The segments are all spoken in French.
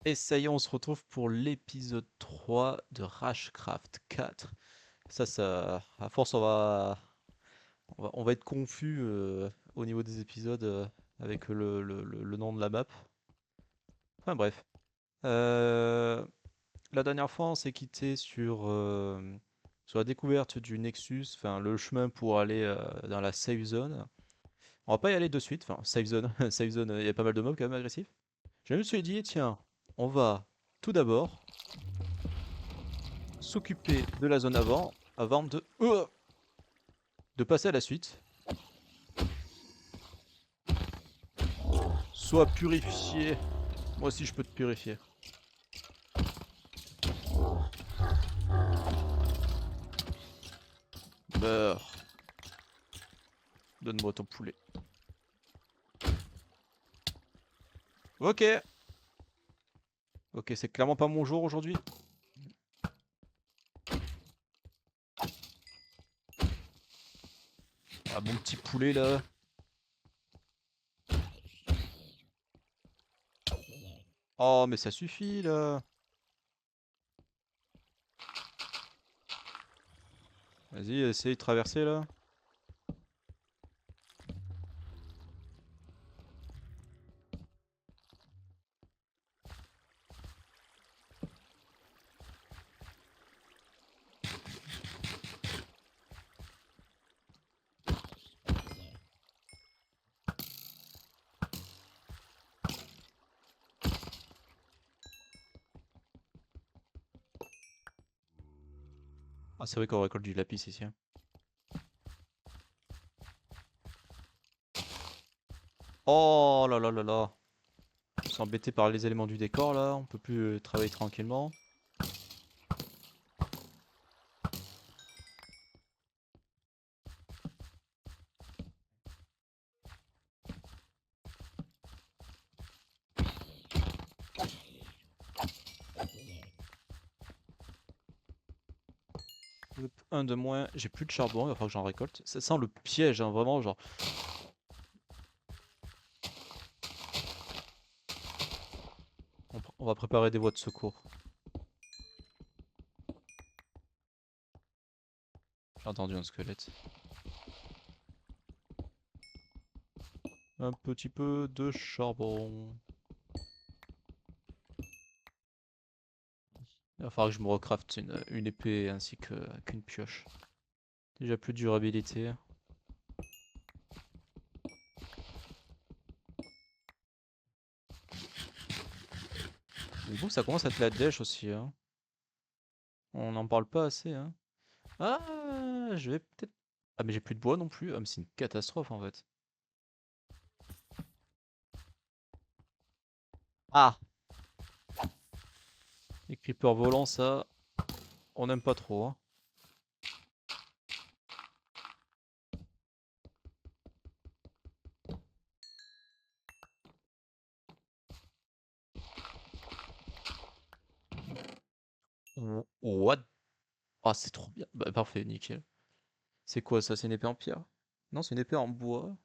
Et ça y est, on se retrouve pour l'épisode 3 de Rashcraft 4. À force, on va être confus au niveau des épisodes avec le nom de la map. Enfin bref. Euh, la dernière fois, on s'est quitté sur la découverte du Nexus, enfin le chemin pour aller dans la safe zone. On va pas y aller de suite, enfin safe zone, safe zone, il y a pas mal de mobs quand même agressifs. Je me suis dit, tiens, on va tout d'abord s'occuper de la zone avant de passer à la suite. Sois purifié. Moi aussi je peux te purifier. Meurs. Donne-moi ton poulet. Ok. Ok, c'est clairement pas mon jour aujourd'hui. Ah, mon petit poulet là. Oh, mais ça suffit là. Vas-y, essaye de traverser là. Ah, c'est vrai qu'on récolte du lapis ici, hein. Oh là là là là. On s'est embêté par les éléments du décor là. On peut plus travailler tranquillement. Hop, un de moins. J'ai plus de charbon, il va falloir que j'en récolte. Ça sent le piège, hein, vraiment, genre. On va préparer des voies de secours. J'ai entendu un squelette. Un petit peu de charbon. Il va falloir que je me recrafte une épée ainsi qu'une pioche. Déjà plus de durabilité. Mais bon, ça commence à être la dèche aussi, hein. On n'en parle pas assez, hein. Ah, je vais peut-être... Ah, mais j'ai plus de bois non plus. Ah, mais c'est une catastrophe en fait. Ah! Les creepers volants, ça, on n'aime pas trop, hein. What? Ah, c'est trop bien. Bah, parfait, nickel. C'est quoi ça? C'est une épée en pierre? Non, c'est une épée en bois.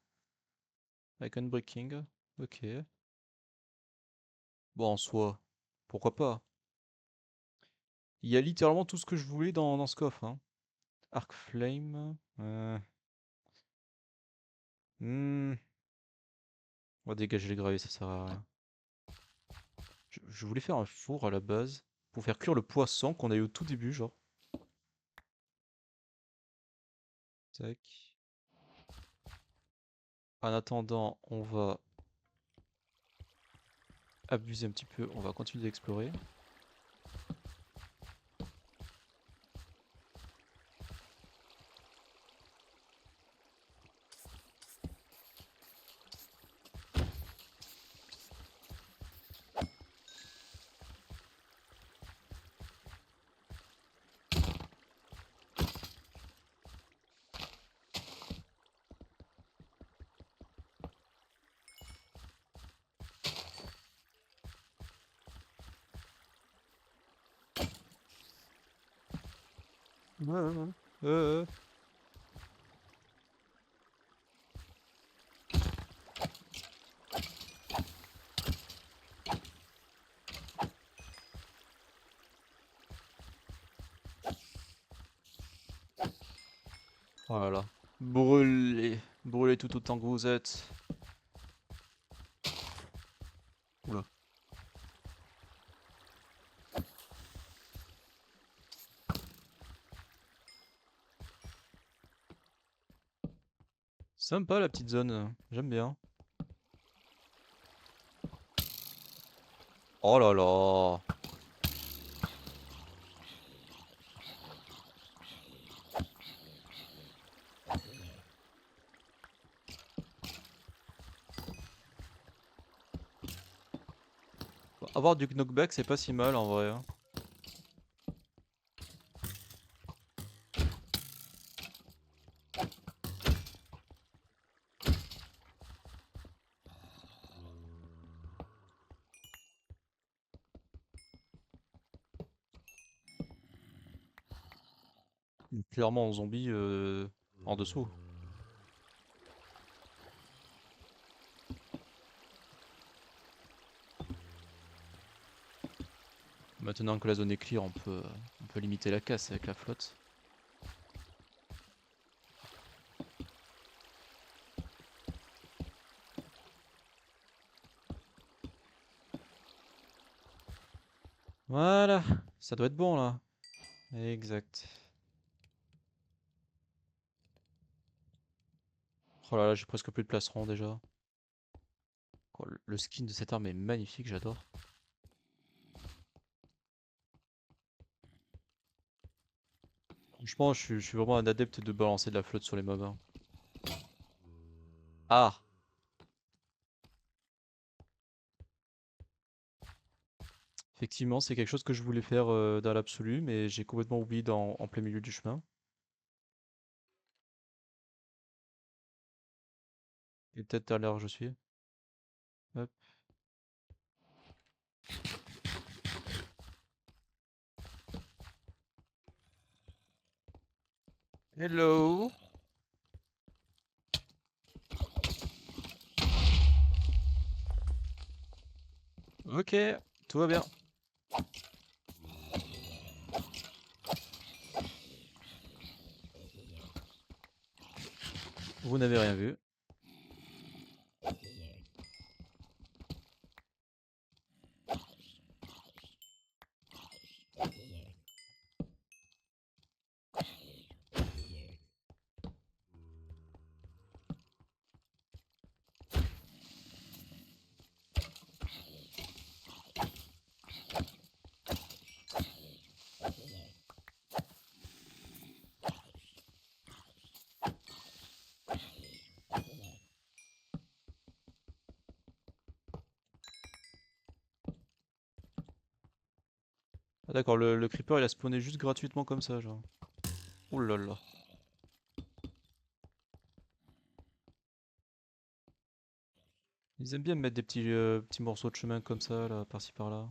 Avec unbreaking. Ok. Bon, en soi, pourquoi pas? Il y a littéralement tout ce que je voulais dans ce coffre, hein. Arc Flame. Hmm, On va dégager les gravés, ça sert à rien. Je voulais faire un four à la base pour faire cuire le poisson qu'on a eu au tout début, genre. Tac. En attendant, on va abuser un petit peu. On va continuer d'explorer. Ouais, ouais, ouais. Euh, Oh là là. Brûlez. Brûlez tout autant que vous êtes. Oula. Sympa la petite zone. J'aime bien. Oh là là. Avoir du knockback, c'est pas si mal en vrai, hein. Clairement en zombie en dessous. Maintenant que la zone est clear, on peut limiter la casse avec la flotte. Voilà, ça doit être bon là. Exact. Oh là là, j'ai presque plus de placerons déjà. Oh, le skin de cette arme est magnifique, j'adore. Franchement, je suis vraiment un adepte de balancer de la flotte sur les mobs, hein. Ah! Effectivement, c'est quelque chose que je voulais faire dans l'absolu, mais j'ai complètement oublié en plein milieu du chemin. Et peut-être à l'heure où je suis. Hop. Hello! Ok, tout va bien. Vous n'avez rien vu. Ah d'accord, le creeper il a spawné juste gratuitement comme ça, genre. Ouh là là. Ils aiment bien me mettre des petits morceaux de chemin comme ça, là, par-ci par-là.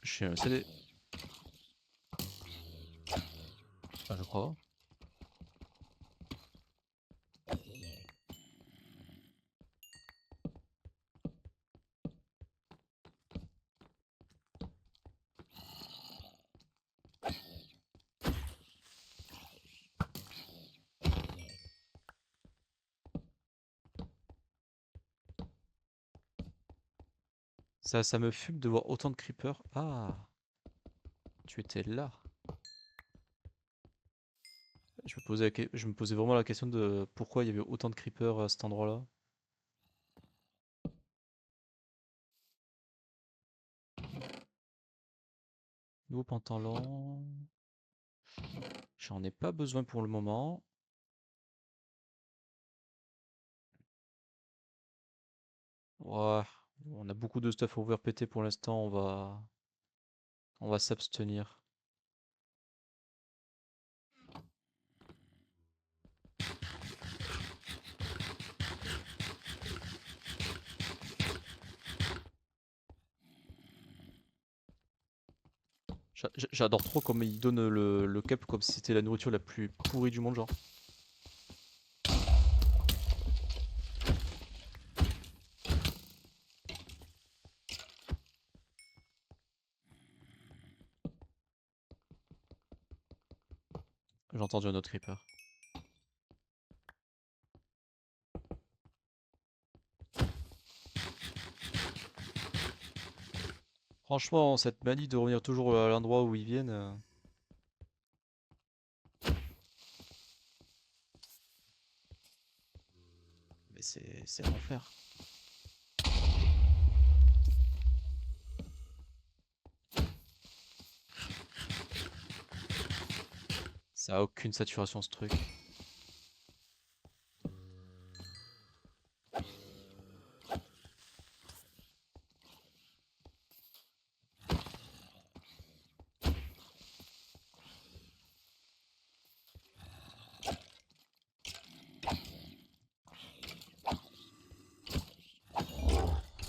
C'est des... Ah, je crois. Ça me fume de voir autant de creepers. Ah, tu étais là. Je me posais vraiment la question de pourquoi il y avait autant de creepers à cet endroit-là. Nouveau pantalon. J'en ai pas besoin pour le moment. Ouais, on a beaucoup de stuff à ouvrir pété pour l'instant, on va s'abstenir. J'adore trop comme il donne le cap comme si c'était la nourriture la plus pourrie du monde, genre. entendu un autre creeper. Franchement, cette manie de revenir toujours à l'endroit où ils viennent, mais c'est l'enfer. Ça a aucune saturation ce truc.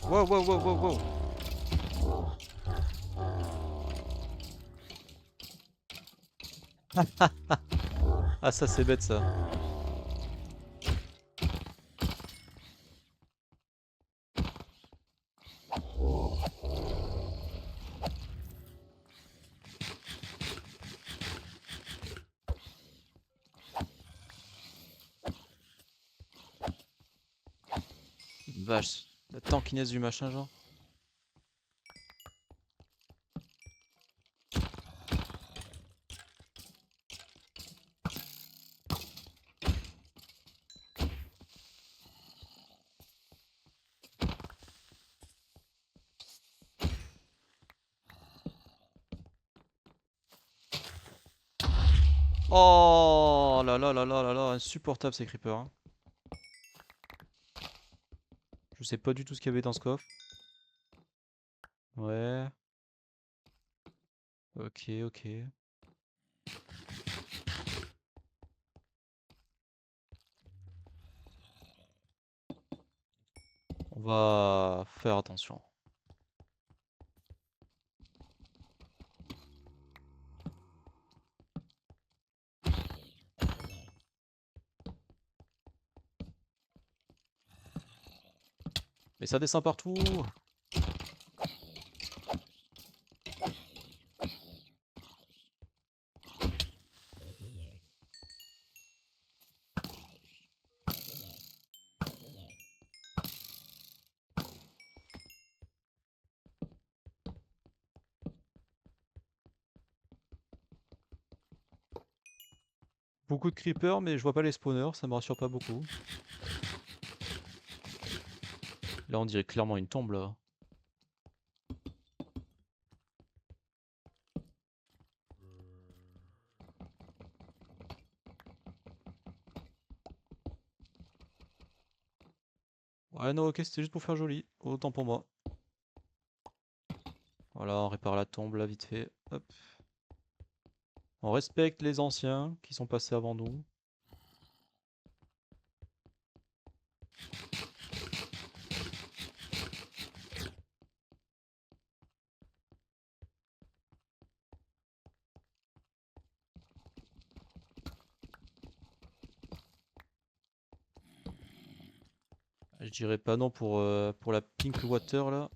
Wow, wow, wow, wow, wow. Ah ça c'est bête ça. Vache, la tankiness du machin genre. Oh là là là là là là, insupportable ces creepers, hein. Je sais pas du tout ce qu'il y avait dans ce coffre. Ouais. Ok, ok. On va faire attention. Mais ça descend partout. Beaucoup de creepers, mais je vois pas les spawners, ça me rassure pas beaucoup. Là, on dirait clairement une tombe là. Ouais, non, ok, c'était juste pour faire joli. Autant pour moi. Voilà, on répare la tombe là, vite fait. Hop. On respecte les anciens qui sont passés avant nous. Je dirais pas non pour la pink water là.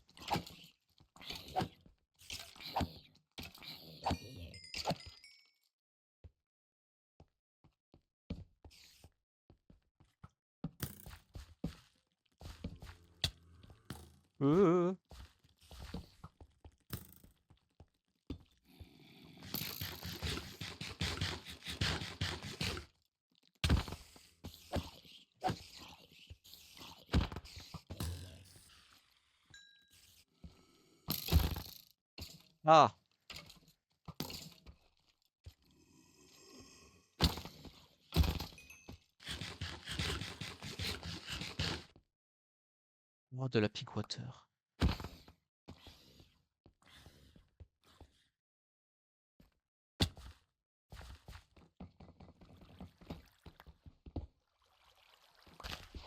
Euh. Ah! Oh, de la pink water.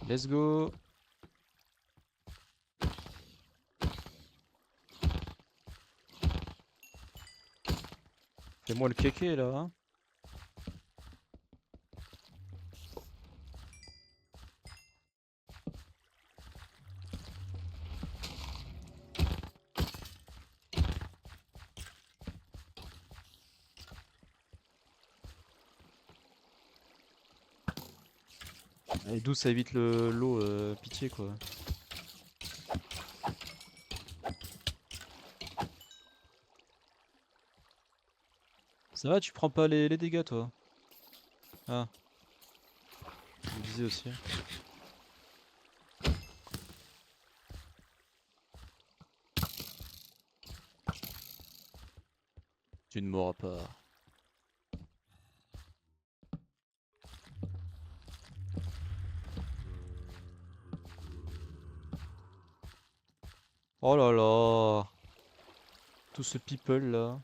Let's go! Fais-moi le kéké là, hein. Et d'où ça évite l'eau, pitié quoi. Ça va, tu prends pas les dégâts toi? Ah, je me disais aussi. Tu ne mourras pas. Oh là là, tout ce people là.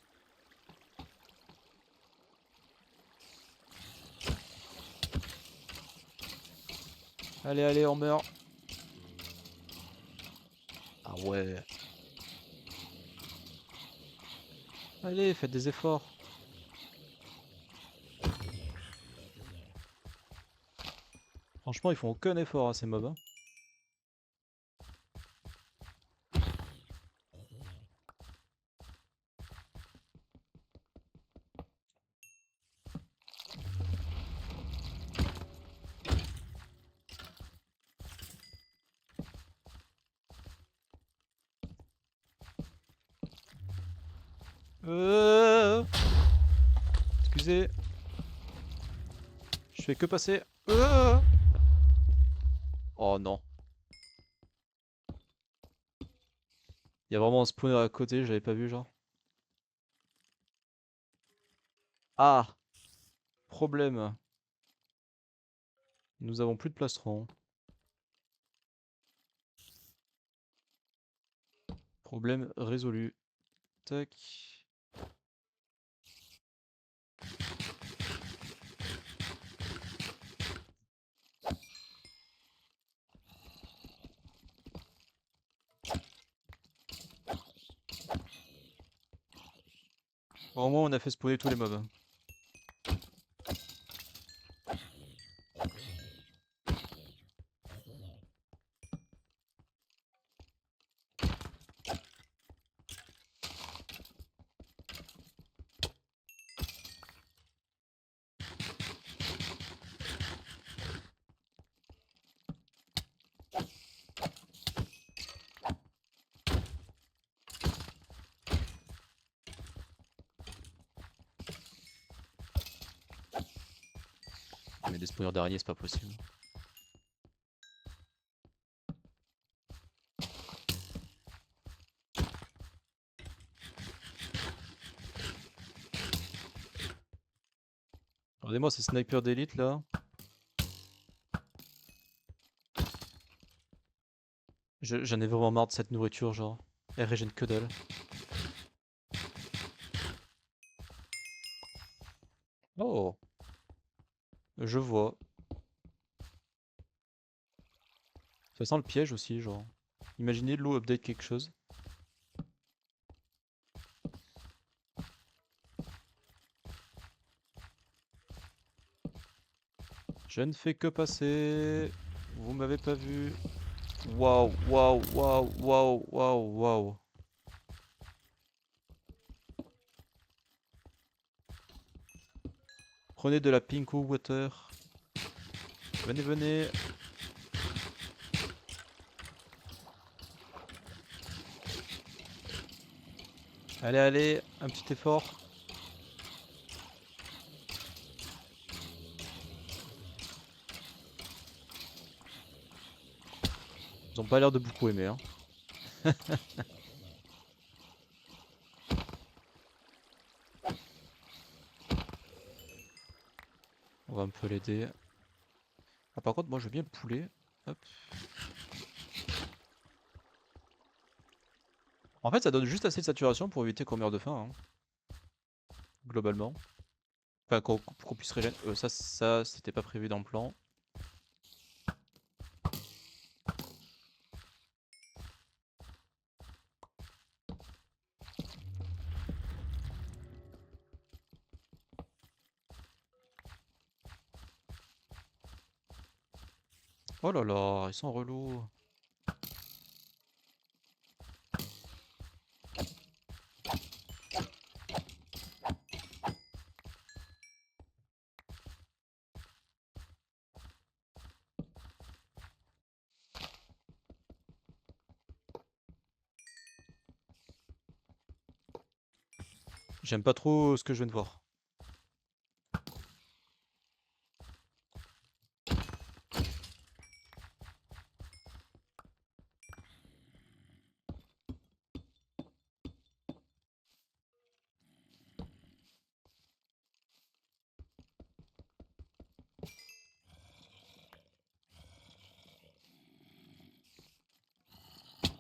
Allez, allez, on meurt. Ah ouais. Allez, faites des efforts. Franchement, ils font aucun effort à ces mobs, hein. Euh... Excusez, je fais que passer. Oh non. Il y a vraiment un spawner à côté, j'avais pas vu genre. Ah, problème. Nous avons plus de plastron. Problème résolu. Tac. Bon, au moins on a fait spawner tous les mobs. Mais des spawners d'araignées, c'est pas possible. Regardez-moi ces snipers d'élite là. J'en ai vraiment marre de cette nourriture, genre. Elle régène que dalle. Oh, je vois. Ça sent le piège aussi, genre. Imaginez l'eau update quelque chose. Je ne fais que passer. Vous m'avez pas vu. Waouh, waouh, waouh, waouh, waouh, waouh. Prenez de la Pinko Water. Venez, venez. Allez, allez, un petit effort. Ils ont pas l'air de beaucoup aimer, hein. On va un peu l'aider. Ah, par contre, moi je veux bien le poulet. Hop. En fait, ça donne juste assez de saturation pour éviter qu'on meure de faim, hein, globalement. Enfin, qu'on puisse régénérer. Ça c'était pas prévu dans le plan. Oh là là, ils sont relous. J'aime pas trop ce que je viens de voir.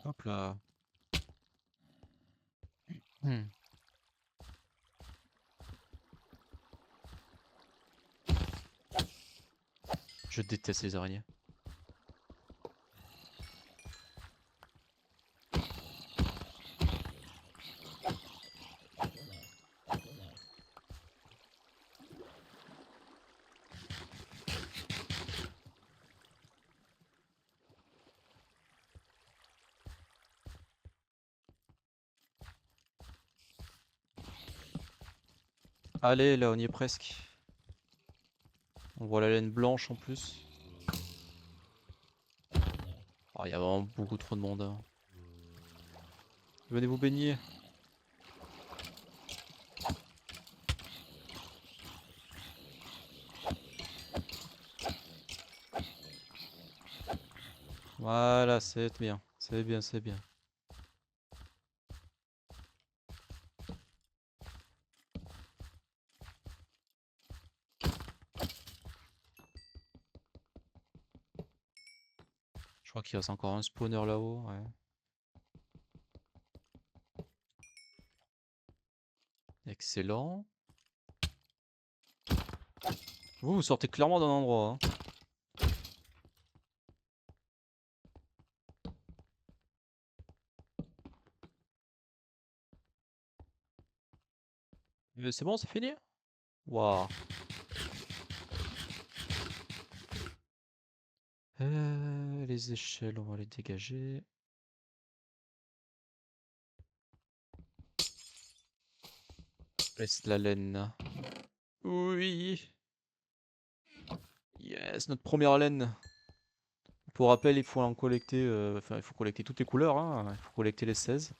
Hop là. Hmm. Je déteste les araignées. Allez, là, on y est presque. On voit la laine blanche en plus. Oh, il y a vraiment beaucoup trop de monde, hein. Venez vous baigner. Voilà, c'est bien. C'est bien, c'est bien. Je crois qu'il reste encore un spawner là-haut. Ouais. Excellent. Vous sortez clairement d'un endroit, hein. C'est bon, c'est fini? Waouh. Les échelles, on va les dégager. Laisse la laine. Oui. Yes, notre première laine. Pour rappel, il faut en collecter, enfin, il faut collecter toutes les couleurs, hein. Il faut collecter les 16.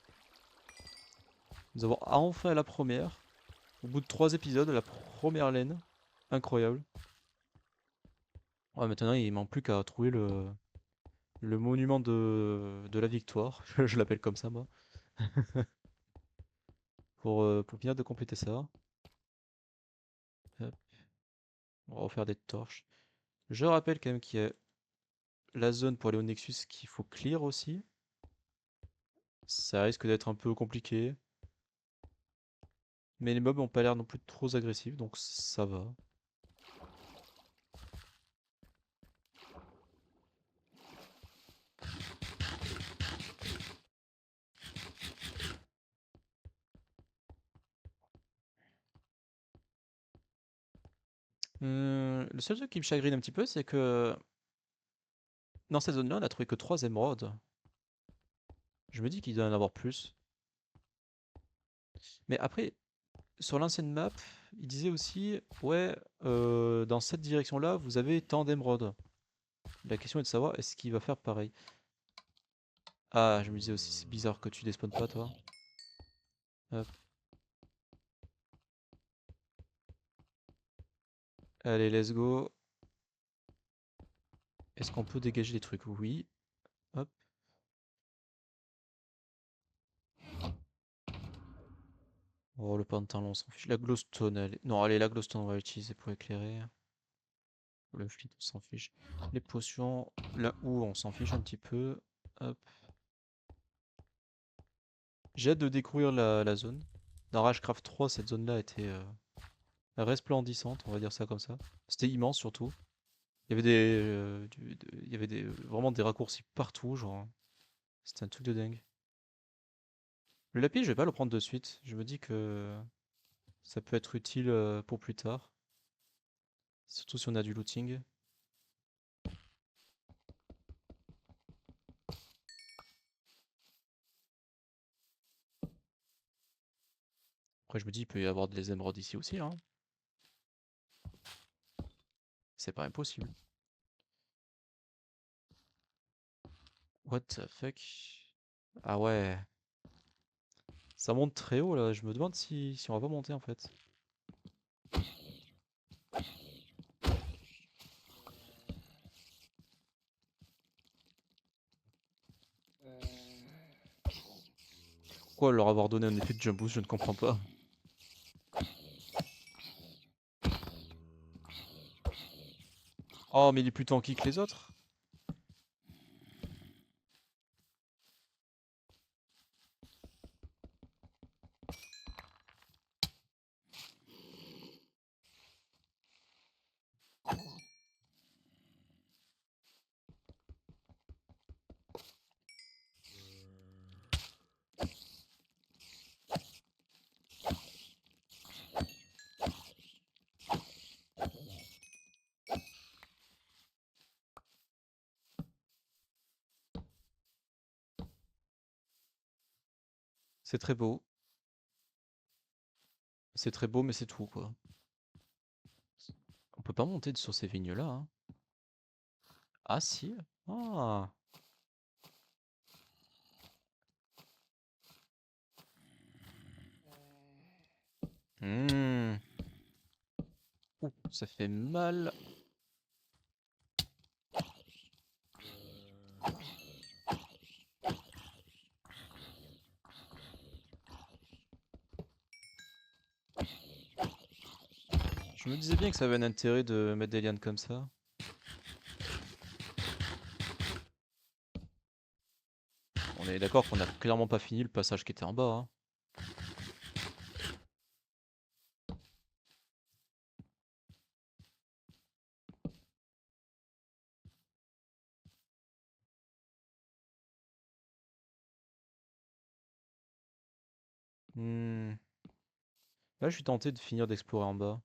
Nous avons enfin la première. Au bout de 3 épisodes, la première laine. Incroyable. Ouais, maintenant, il manque plus qu'à trouver le monument de la victoire. Je l'appelle comme ça, moi. Pour bien de compléter ça. Hop, on va refaire des torches. Je rappelle quand même qu'il y a la zone pour aller au Nexus qu'il faut clear aussi. Ça risque d'être un peu compliqué. Mais les mobs n'ont pas l'air non plus trop agressifs, donc ça va. Le seul truc qui me chagrine un petit peu, c'est que dans cette zone-là, on a trouvé que 3 émeraudes. Je me dis qu'il doit y en avoir plus. Mais après, sur l'ancienne map, il disait aussi, ouais, dans cette direction-là, vous avez tant d'émeraudes. La question est de savoir, est-ce qu'il va faire pareil? Ah, je me disais aussi, c'est bizarre que tu despawnes pas, toi. Hop. Allez, let's go. Est-ce qu'on peut dégager les trucs? Oui. Hop. Oh, le pantalon, on s'en fiche. La glowstone, non, allez, la glowstone, on va l'utiliser pour éclairer. Le flit, on s'en fiche. Les potions, là où on s'en fiche un petit peu. Hop. J'ai hâte de découvrir la zone. Dans Rashcraft 3, cette zone-là était resplendissante, on va dire ça comme ça. C'était immense surtout. Il y avait il y avait vraiment des raccourcis partout, genre. C'était un truc de dingue. Le lapis, je vais pas le prendre de suite. Je me dis que ça peut être utile pour plus tard. Surtout si on a du looting. Après, je me dis, il peut y avoir des émeraudes ici aussi, hein. C'est pas impossible. What the fuck? Ah ouais. Ça monte très haut là, je me demande si on va pas monter en fait. Pourquoi leur avoir donné un effet de jump boost, je ne comprends pas. Oh, mais il est plus tanky que les autres. C'est très beau. C'est très beau, mais c'est tout quoi. On peut pas monter sur ces vignes là, hein. Ah si. Ah. Hmm. Ouh, ça fait mal. Je me disais bien que ça avait un intérêt de mettre des lianes comme ça. On est d'accord qu'on a clairement pas fini le passage qui était en bas, hein. Hmm. Là, je suis tenté de finir d'explorer en bas.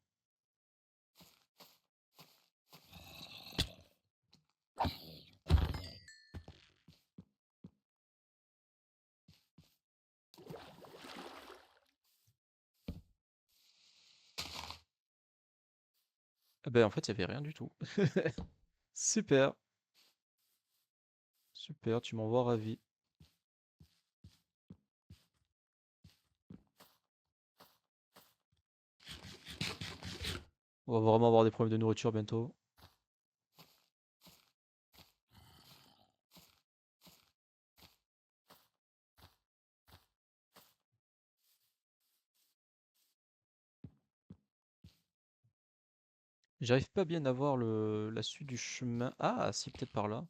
Ah ben, en fait, il y avait rien du tout. Super, super, tu m'envoies ravi. On va vraiment avoir des problèmes de nourriture bientôt. J'arrive pas bien à voir la suite du chemin. Ah, si, peut-être par là.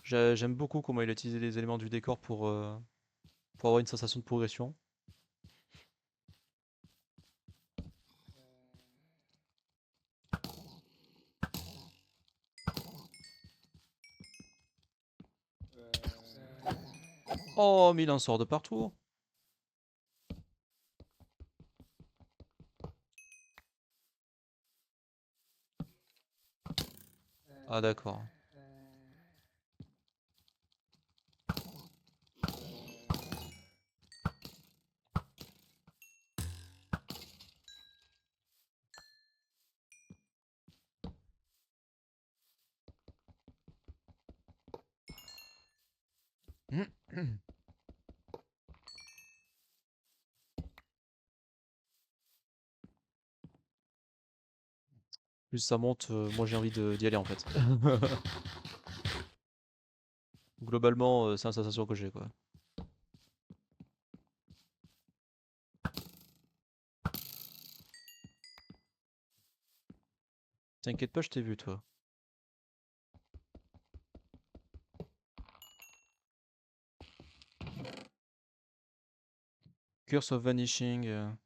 J'aime beaucoup comment il a utilisé les éléments du décor pour avoir une sensation de progression. Oh, mais il en sort de partout. Ah, d'accord. Plus ça monte, moi j'ai envie d'y aller en fait. Globalement, c'est la sensation que j'ai quoi. T'inquiète pas, je t'ai vu toi. Curse of Vanishing.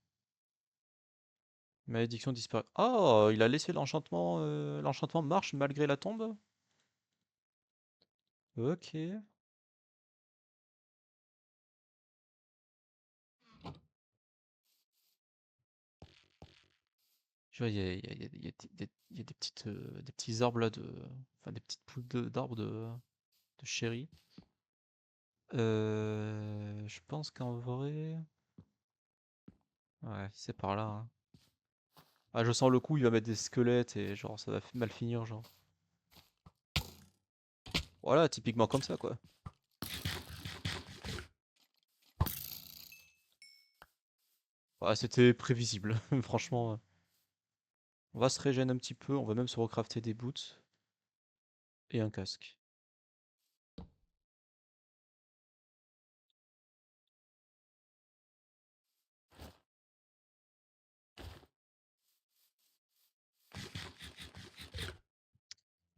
Malédiction disparaît. Oh, il a laissé l'enchantement. L'enchantement marche malgré la tombe? Ok. Je vois, il y a des petites, des petits arbres là de. Enfin, des petites poules d'arbres de chéri. Je pense qu'en vrai. Ouais, c'est par là, hein. Ah, je sens le coup, il va mettre des squelettes et genre ça va mal finir, genre. Voilà, typiquement comme ça, quoi. Ouais, c'était prévisible, franchement. On va se régénérer un petit peu, on va même se recrafter des boots et un casque.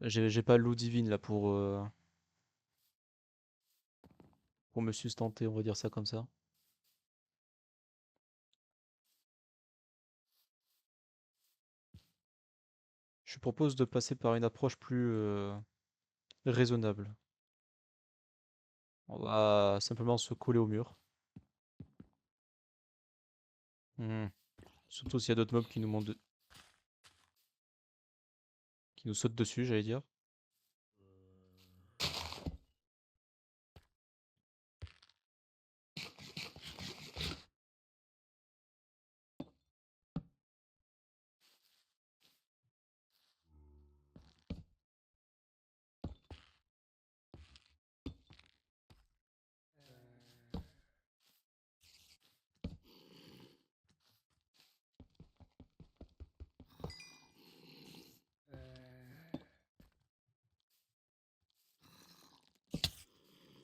J'ai pas l'eau divine là pour me sustenter, on va dire ça comme ça. Je propose de passer par une approche plus raisonnable. On va simplement se coller au mur. Hmm. Surtout s'il y a d'autres mobs qui nous sautent dessus, j'allais dire.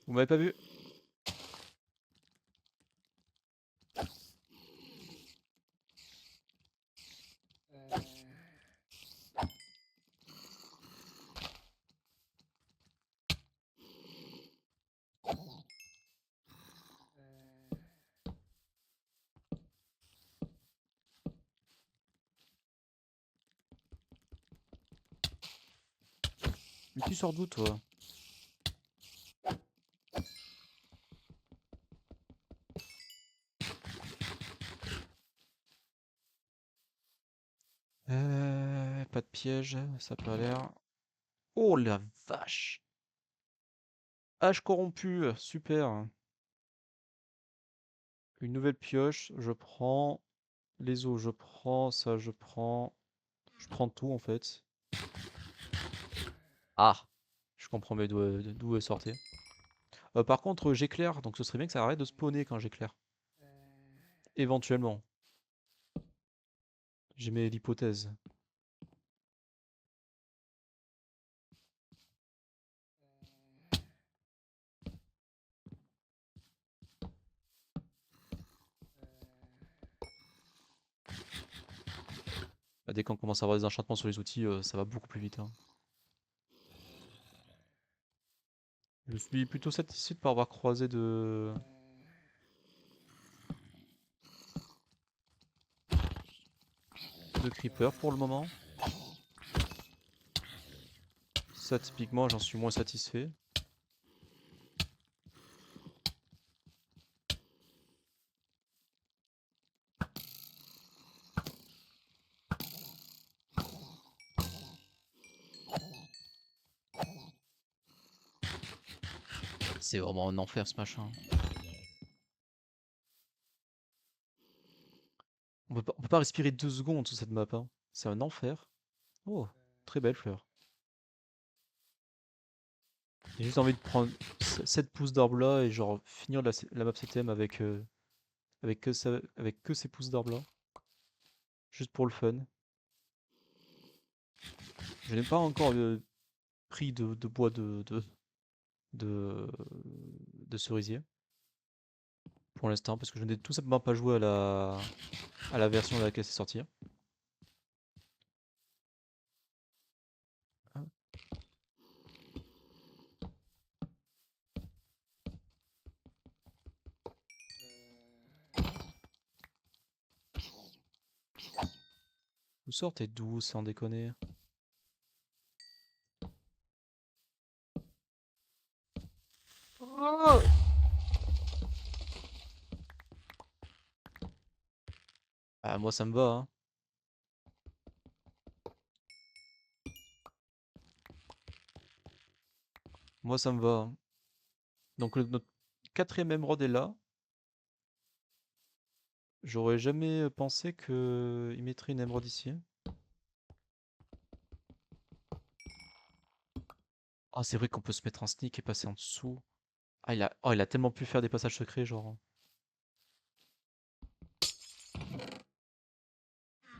Vous m'avez pas vu? Mais tu sors d'où toi? Pas de piège, ça a pas l'air. Oh la vache! Hache corrompue, super. Une nouvelle pioche, je prends. Les os, je prends. Ça, je prends. Je prends tout en fait. Ah! Je comprends mais d'où elle sortait. Par contre, j'éclaire, donc ce serait bien que ça arrête de spawner quand j'éclaire. Éventuellement. J'émets l'hypothèse. Bah, dès qu'on commence à avoir des enchantements sur les outils, ça va beaucoup plus vite, hein. Je suis plutôt satisfait de pas avoir croisé de creeper pour le moment. Ça, typiquement, j'en suis moins satisfait. C'est vraiment un enfer ce machin. On peut pas respirer 2 secondes sur cette map, hein. C'est un enfer. Oh, très belle fleur. J'ai juste envie de prendre 7 pouces d'arbre là et genre finir la map CTM avec que ces pousses d'arbre là. Juste pour le fun. Je n'ai pas encore pris de bois de, de cerisier. Pour l'instant, parce que je n'ai tout simplement pas joué à la version à laquelle c'est sorti. Ah, vous sortez d'où sans déconner? Oh, ah, moi ça me va, hein. Moi ça me va, hein. Donc notre quatrième émeraude est là. J'aurais jamais pensé que il mettrait une émeraude ici. Ah, c'est vrai qu'on peut se mettre en sneak et passer en dessous. Ah, il a tellement pu faire des passages secrets, genre.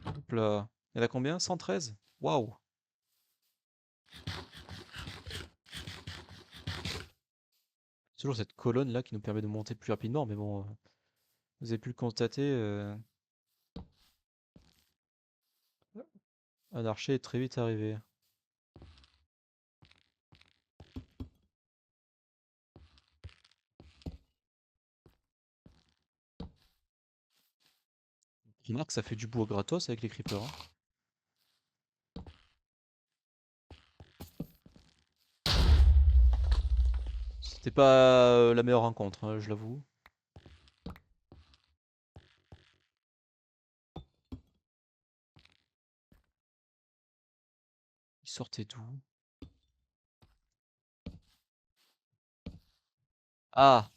Hop là. Il y en a combien? 113? Waouh! C'est toujours cette colonne là qui nous permet de monter plus rapidement, mais bon, vous avez pu le constater, un archer est très vite arrivé. Remarque, ça fait du bois gratos avec les creepers, hein. C'était pas la meilleure rencontre, hein, je l'avoue. Il sortait d'où? Ah!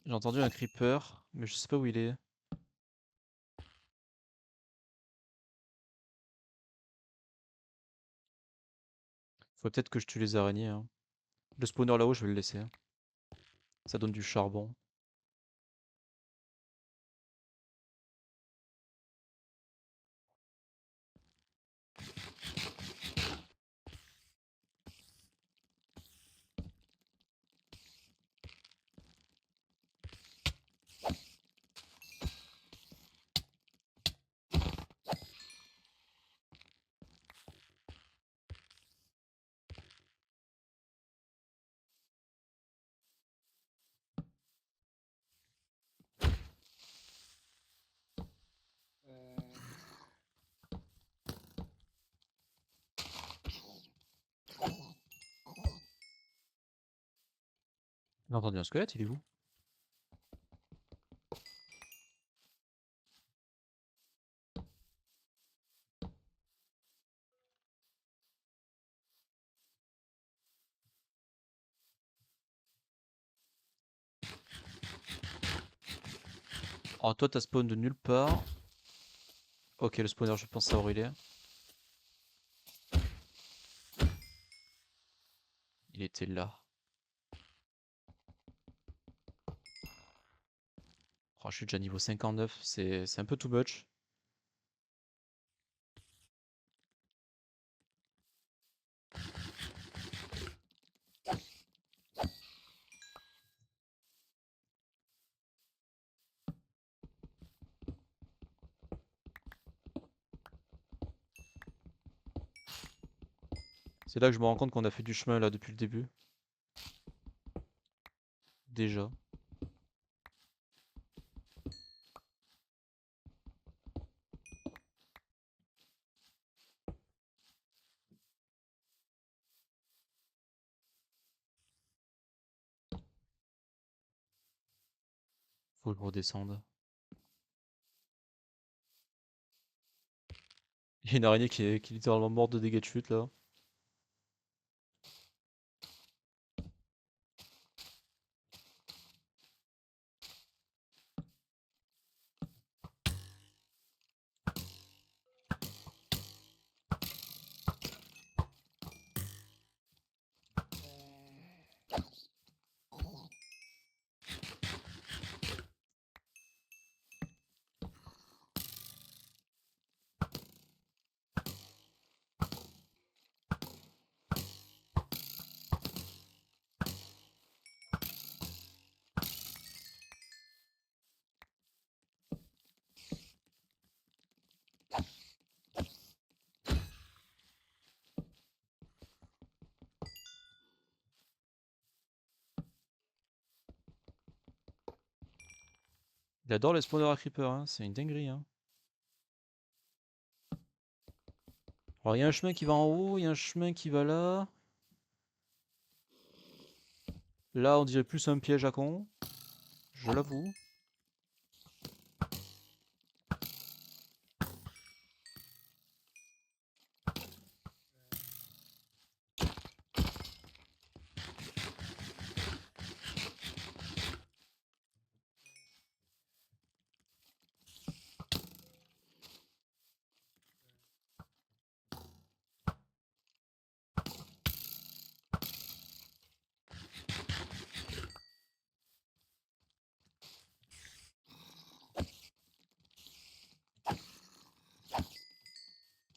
J'ai entendu un creeper, mais je sais pas où il est. Faut peut-être que je tue les araignées, hein. Le spawner là-haut, je vais le laisser, hein. Ça donne du charbon. J'ai entendu un squelette, il est où? Oh, toi, t'as spawn de nulle part. Ok, le spawner, je pense savoir où il est. Il était là. Oh, je suis déjà niveau 59, c'est un peu too much. C'est là que je me rends compte qu'on a fait du chemin là depuis le début. Déjà. Faut que je redescende. Il y a une araignée qui est littéralement morte de dégâts de chute là. Il adore les spawners à creeper, hein. C'est une dinguerie, hein. Alors il y a un chemin qui va en haut, il y a un chemin qui va là. Là, on dirait plus un piège à con. Je l'avoue.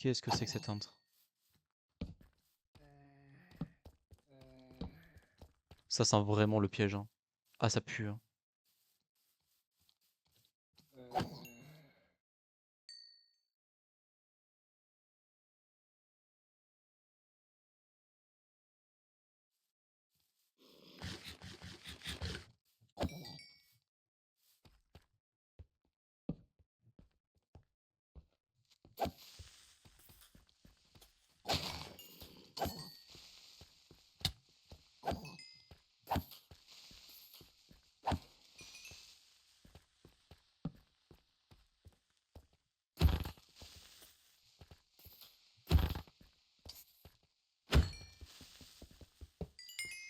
Qu'est-ce que c'est que cette entre? Ça sent vraiment le piège, hein. Ah, ça pue, hein.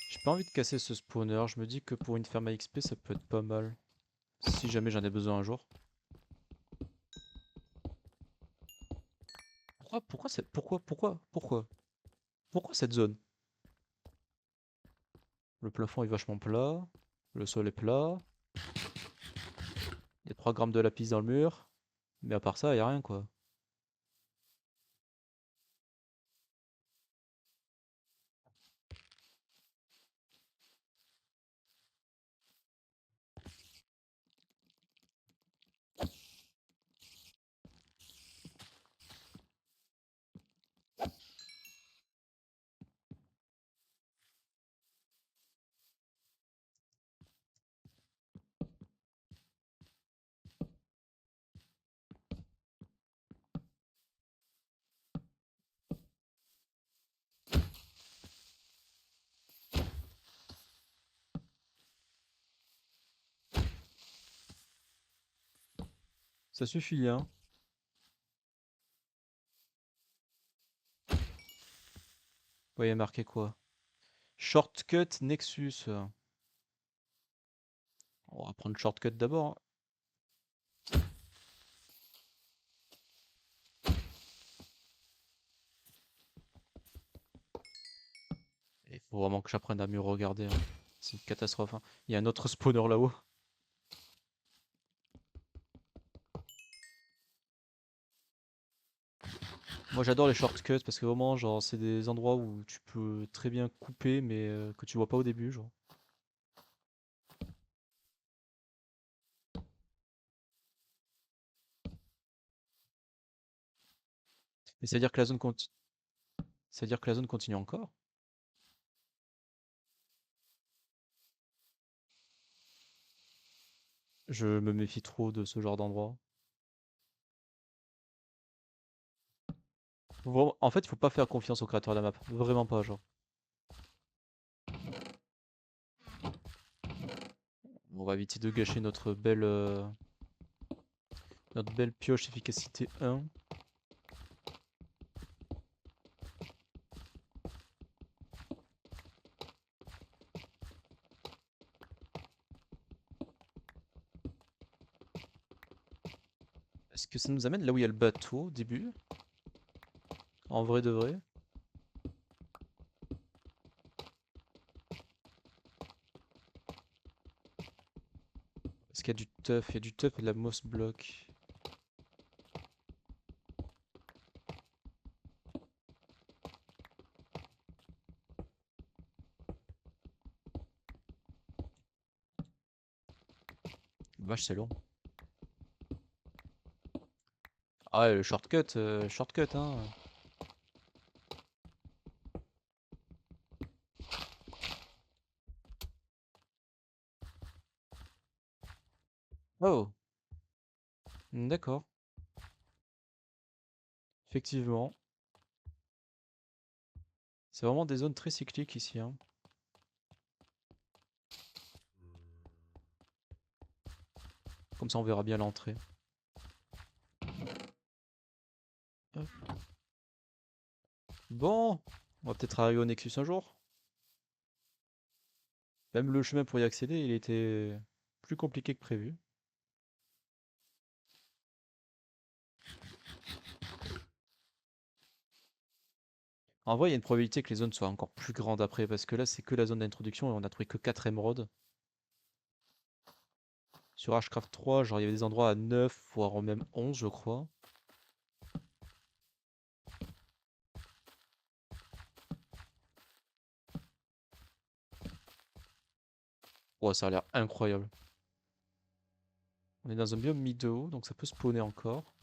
J'ai pas envie de casser ce spawner, je me dis que pour une ferme à XP ça peut être pas mal. Si jamais j'en ai besoin un jour. Pourquoi cette zone? Le plafond est vachement plat, le sol est plat, il y a 3 grammes de lapis dans le mur, mais à part ça, y a rien quoi. Ça suffit, hein. Vous voyez marqué quoi? Shortcut Nexus. On va prendre shortcut d'abord, hein. Il faut vraiment que j'apprenne à mieux regarder, hein. C'est une catastrophe, hein. Il y a un autre spawner là-haut. Moi j'adore les shortcuts parce que vraiment genre c'est des endroits où tu peux très bien couper mais que tu vois pas au début genre. Et c'est à dire que la zone c'est à dire que la zone continue encore? Je me méfie trop de ce genre d'endroit. En fait, il faut pas faire confiance au créateur de la map, vraiment pas genre. On va éviter de gâcher notre belle pioche efficacité 1. Est-ce que ça nous amène là où il y a le bateau au début? En vrai de vrai? Est-ce qu'il y a du teuf? Il y a du teuf et de la moss block. Vache, c'est long. Ah ouais, le shortcut, shortcut hein. Oh, d'accord. Effectivement. C'est vraiment des zones très cycliques ici, hein. Comme ça, on verra bien l'entrée. Hop. Bon, on va peut-être arriver au Nexus un jour. Même le chemin pour y accéder, il était plus compliqué que prévu. En vrai, il y a une probabilité que les zones soient encore plus grandes après, parce que là, c'est que la zone d'introduction et on a trouvé que 4 émeraudes. Sur Ashcraft 3, genre, il y avait des endroits à 9, voire même 11, je crois. Ouais, ça a l'air incroyable. On est dans un biome mis de haut, donc ça peut spawner encore.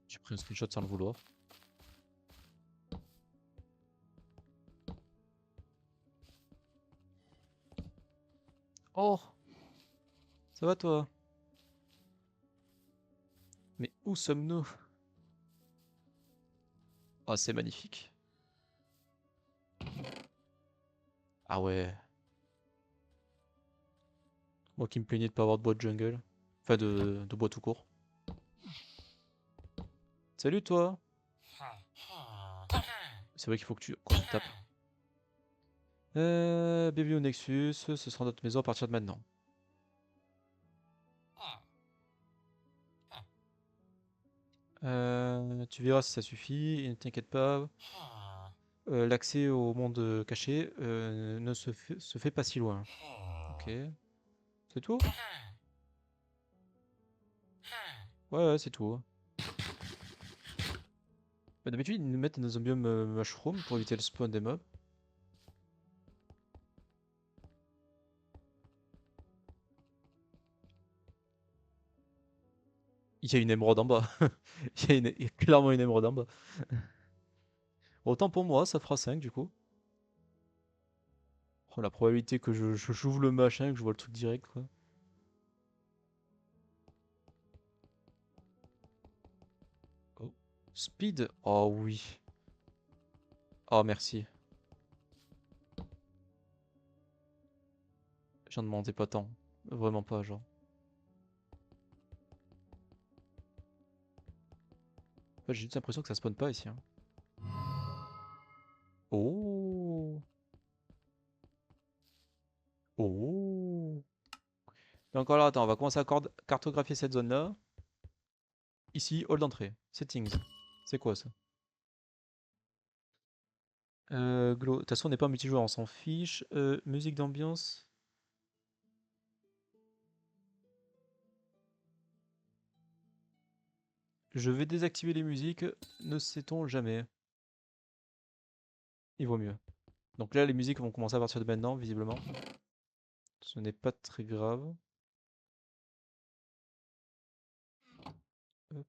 J'ai pris un screenshot sans le vouloir. Oh! Ça va toi? Mais où sommes-nous? Oh, c'est magnifique. Ah ouais. Moi qui me plaignais de pas avoir de bois de jungle. Enfin, de bois tout court. Salut toi! C'est vrai qu'il faut que qu'on se tape. Bienvenue au Nexus, ce sera notre maison à partir de maintenant. Tu verras si ça suffit, et ne t'inquiète pas. L'accès au monde caché ne se fait pas si loin. Ok. C'est tout? Ouais, ouais, c'est tout. Bah, d'habitude, ils nous mettent dans un biome mushroom pour éviter le spawn des mobs. Il y a une émeraude en bas. Il y a clairement une émeraude en bas. Autant pour moi, ça fera 5 du coup. Oh, la probabilité que j'ouvre le machin, que je vois le truc direct, quoi. Oh. Speed? Oh oui. Oh merci. J'en demandais pas tant. Vraiment pas, genre. Ouais, j'ai juste l'impression que ça spawn pas ici, hein. Oh. Oh. Donc alors, attends, on va commencer à cartographier cette zone-là. Ici, hall d'entrée. Settings. C'est quoi ça? De toute façon, on n'est pas en multijoueur, on s'en fiche. Musique d'ambiance. Je vais désactiver les musiques, ne sait-on jamais. Il vaut mieux. Donc là, les musiques vont commencer à partir de maintenant, visiblement. Ce n'est pas très grave. Hop.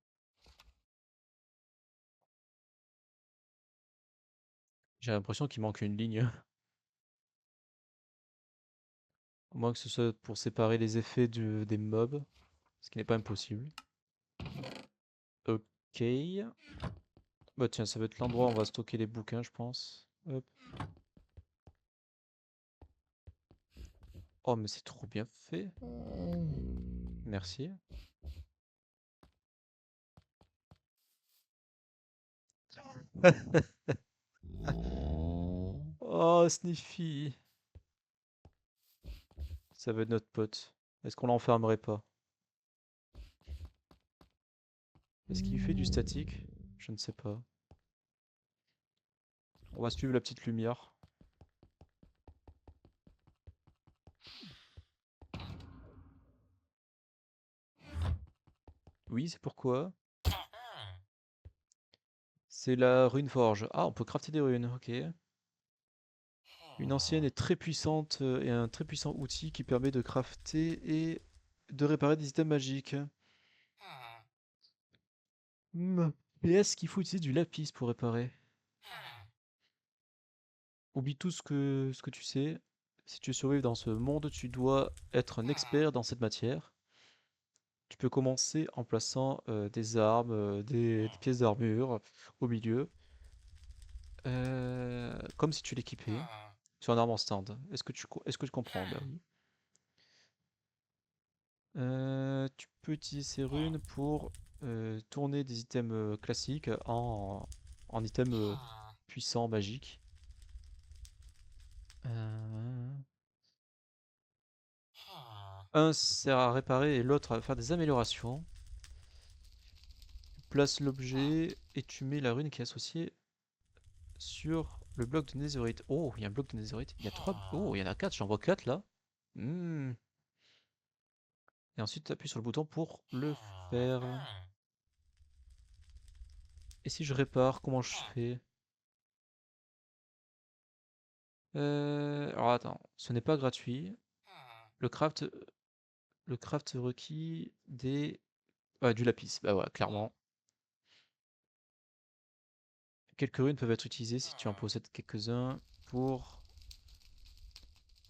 J'ai l'impression qu'il manque une ligne. À moins que ce soit pour séparer les effets des mobs, ce qui n'est pas impossible. Ok. Bah tiens, ça va être l'endroit où on va stocker les bouquins, je pense. Hop. Oh, mais c'est trop bien fait. Merci. Oh, Sniffy. Ça va être notre pote. Est-ce qu'on l'enfermerait pas? Est-ce qu'il fait du statique? Je ne sais pas. On va suivre la petite lumière. Oui, c'est pourquoi. C'est la rune forge. Ah, on peut crafter des runes, ok. Une ancienne et très puissante et un très puissant outil qui permet de crafter et de réparer des items magiques. Et est-ce qu'il faut utiliser du lapis pour réparer? Oublie tout ce que tu sais. Si tu veux survivre dans ce monde, tu dois être un expert dans cette matière. Tu peux commencer en plaçant des armes, des pièces d'armure au milieu, comme si tu l'équipais sur un arme en stand. Est-ce que tu comprends? Bah oui. Tu peux utiliser ces runes pour tourner des items classiques en items puissants, magiques. Euh, Un sert à réparer et l'autre à faire des améliorations. Tu places l'objet et tu mets la rune qui est associée sur le bloc de netherite. Oh, il y a un bloc de netherite. Il y a trois. Oh, il y en a quatre. J'en vois quatre là. Hmm. Et ensuite, tu appuies sur le bouton pour le faire. Et si je répare, comment je fais? Alors attends, ce n'est pas gratuit. Le craft, le craft requis des... Ouais, du lapis, bah ouais, clairement. Quelques runes peuvent être utilisées si tu en possèdes quelques-uns pour...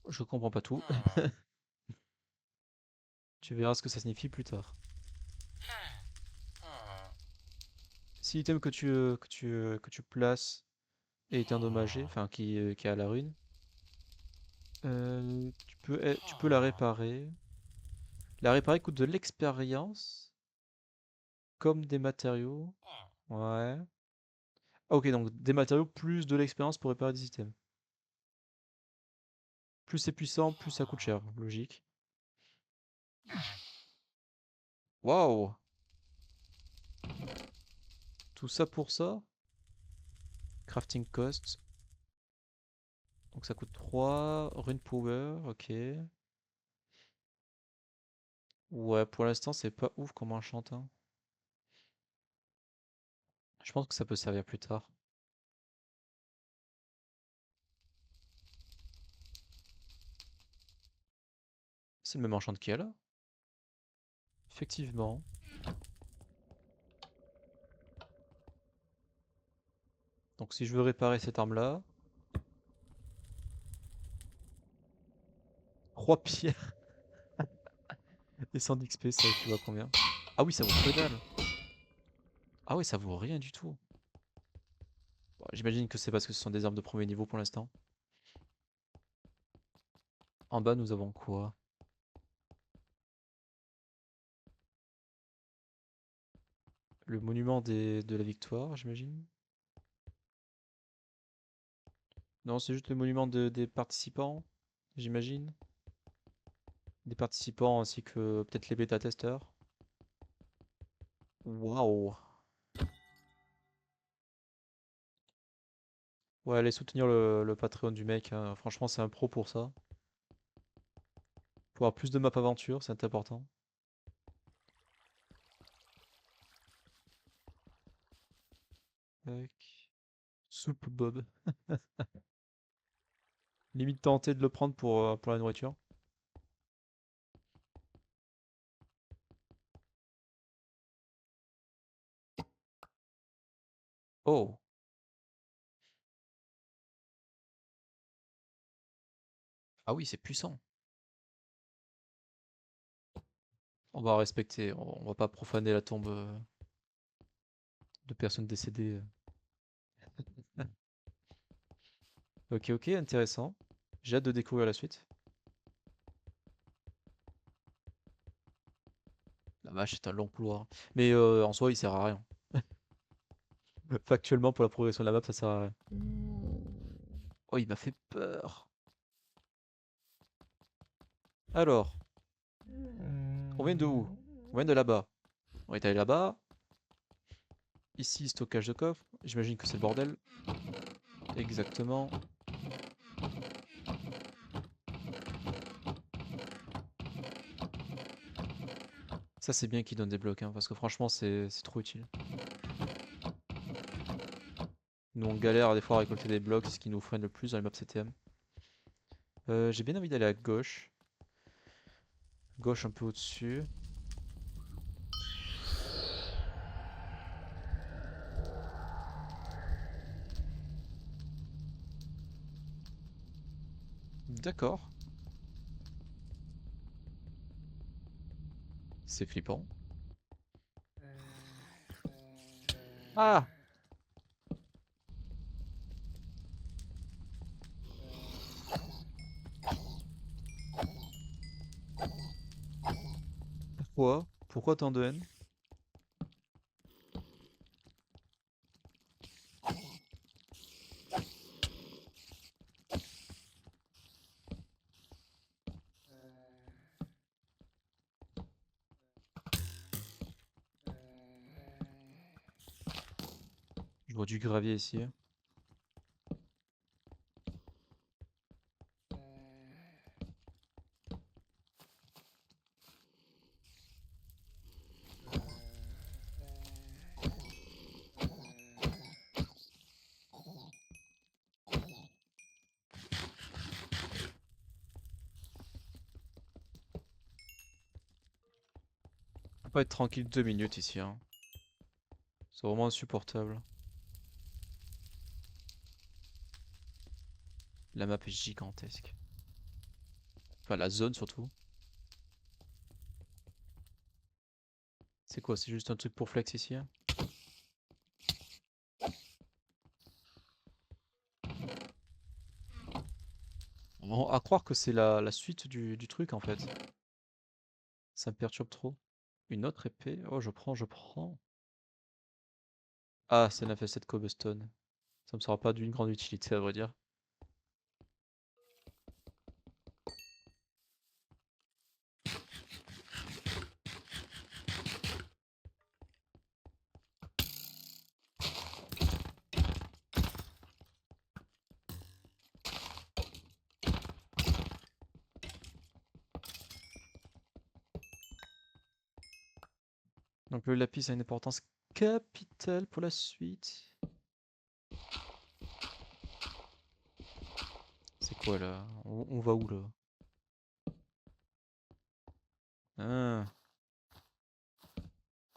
Je comprends pas tout. Tu verras ce que ça signifie plus tard. Si l'item que tu places est endommagé, enfin qui a la rune, tu peux la réparer. La réparer coûte de l'expérience, comme des matériaux. Ouais. Ah, ok, donc des matériaux plus de l'expérience pour réparer des items. Plus c'est puissant, plus ça coûte cher. Logique. Waouh! Tout ça pour ça? Crafting cost. Donc ça coûte 3. Rune power, ok. Ouais, pour l'instant, c'est pas ouf comme enchantement. Je pense que ça peut servir plus tard. C'est le même enchant qu'elle. Effectivement. Donc si je veux réparer cette arme-là, 3 pierres et 100 d'XP, ça équivaut à combien? Ah oui, ça vaut que dalle. Ah oui, ça vaut rien du tout. Bon, j'imagine que c'est parce que ce sont des armes de premier niveau pour l'instant. En bas, nous avons quoi? Le monument de la victoire, j'imagine? Non, c'est juste le monument des participants, j'imagine. Des participants ainsi que peut-être les bêta-testeurs. Waouh! Ouais, allez soutenir le Patreon du mec, hein. Franchement, c'est un pro pour ça. Pour avoir plus de maps aventure, c'est important. Tac. Soupe Bob. Limite tenté de le prendre pour la nourriture. Oh! Ah oui, c'est puissant. On va respecter, on va pas profaner la tombe de personnes décédées. Ok, ok, intéressant. J'ai hâte de découvrir la suite. La vache, c'est un long couloir. Mais en soi, il sert à rien. Factuellement, pour la progression de la map, ça sert à rien. Oh, il m'a fait peur. Alors, on vient de où? On vient de là-bas. On est allé là-bas. Ici, stockage de coffre. J'imagine que c'est le bordel. Exactement. Ça, c'est bien qu'ils donnent des blocs, hein, parce que franchement, c'est trop utile. Nous, on galère des fois à récolter des blocs, c'est ce qui nous freine le plus dans les maps CTM. J'ai bien envie d'aller à gauche. Gauche un peu au-dessus. D'accord. C'est flippant. Ah! Pourquoi? Pourquoi tant de haine? Je vois du gravier ici. On va être tranquille 2 minutes ici, hein. C'est vraiment insupportable. La map est gigantesque. Enfin, la zone surtout. C'est quoi? C'est juste un truc pour flex ici, hein? À croire que c'est la suite du truc en fait. Ça me perturbe trop. Une autre épée? Oh, je prends, je prends. Ah, c'est une infestée de cobblestone. Ça me sera pas d'une grande utilité à vrai dire. Donc le lapis a une importance capitale pour la suite. C'est quoi là? On va où là? Ah,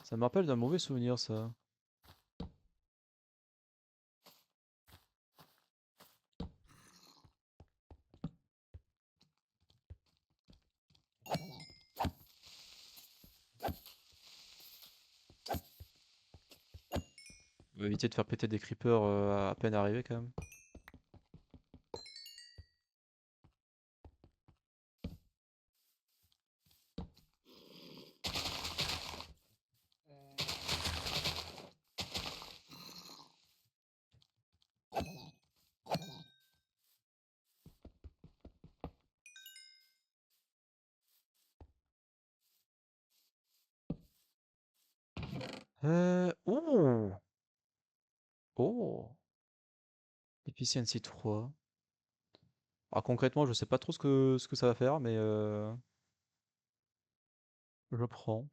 ça me rappelle d'un mauvais souvenir ça. On va éviter de faire péter des creepers à peine arrivés quand même. Oh! Oh! Efficiency 3. Alors concrètement, je sais pas trop ce que ça va faire, mais je prends.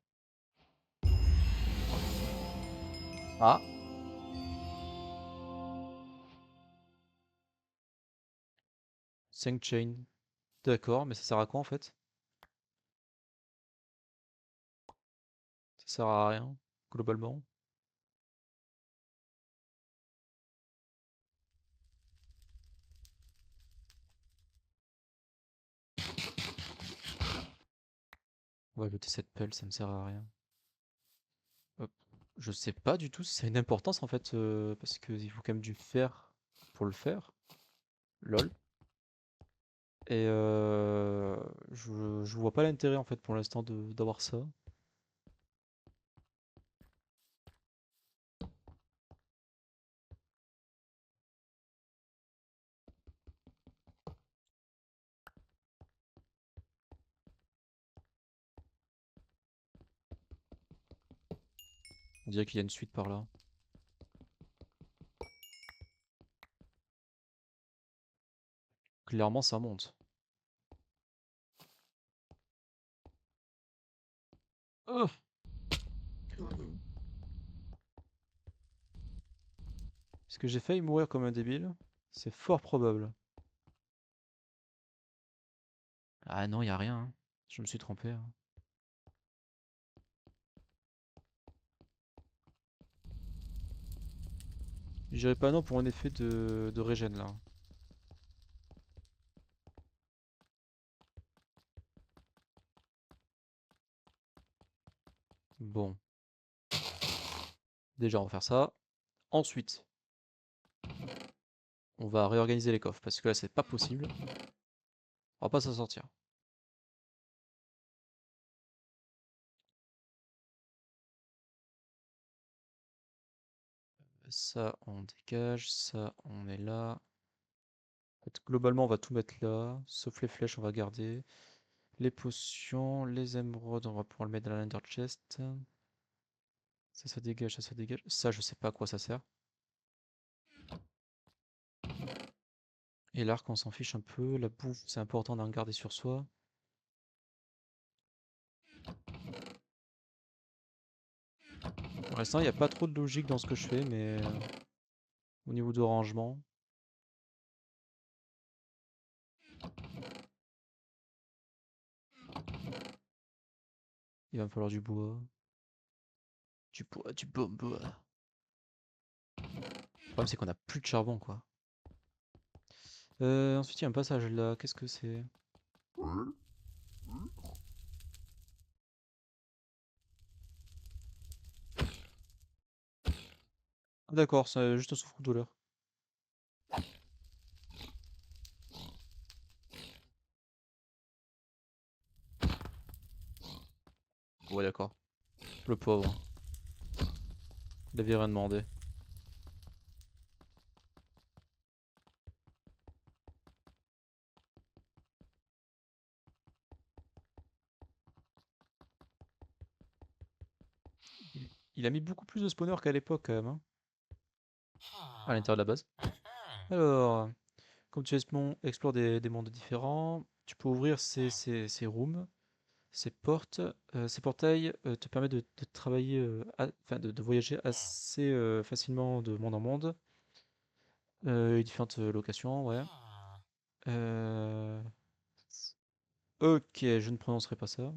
Ah! Sync chain. D'accord, mais ça sert à quoi en fait? Ça sert à rien, globalement. On va jeter cette pelle, ça me sert à rien. Hop. Je sais pas du tout si ça a une importance en fait, parce qu'il faut quand même du fer pour le faire. Lol. Et je vois pas l'intérêt en fait pour l'instant d'avoir ça. On dirait qu'il y a une suite par là. Clairement, ça monte. Oh! Est-ce que j'ai failli mourir comme un débile? C'est fort probable. Ah non, y a rien, hein. Je me suis trompé, hein. J'irai pas non pour un effet de régène là. Bon, déjà on va faire ça. Ensuite, on va réorganiser les coffres parce que là c'est pas possible. On va pas s'en sortir. Ça on dégage, ça on met là. En fait, globalement on va tout mettre là, sauf les flèches on va garder. Les potions, les émeraudes on va pouvoir le mettre dans la Nether chest. Ça dégage, ça dégage. Ça je sais pas à quoi ça sert. Et l'arc on s'en fiche un peu. La bouffe c'est important d'en garder sur soi. Pour l'instant il n'y a pas trop de logique dans ce que je fais mais au niveau de rangement. Il va me falloir du bois. Tu peux. Le problème, c'est qu'on a plus de charbon, quoi. Ensuite, il y a un passage là. Qu'est-ce que c'est? Ah, d'accord, c'est juste un souffre-douleur. Ouais, d'accord. Le pauvre. Il avait rien demandé. Il a mis beaucoup plus de spawners qu'à l'époque, quand même, hein, à l'intérieur de la base. Alors, comme tu explores des mondes différents, tu peux ouvrir ces rooms, ces portes. Ces portails te permettent de travailler, enfin de voyager assez facilement de monde en monde. Différentes locations, ouais. Euh, Ok, je ne prononcerai pas ça.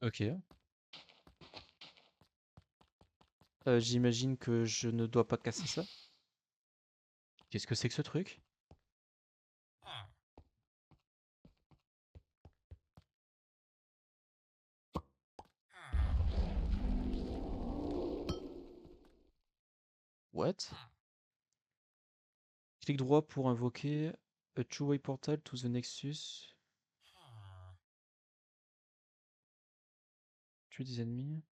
Ok. J'imagine que je ne dois pas casser ça. Qu'est-ce que c'est que ce truc? What? Clique droit pour invoquer a two-way portal to the Nexus. Tuer des ennemis.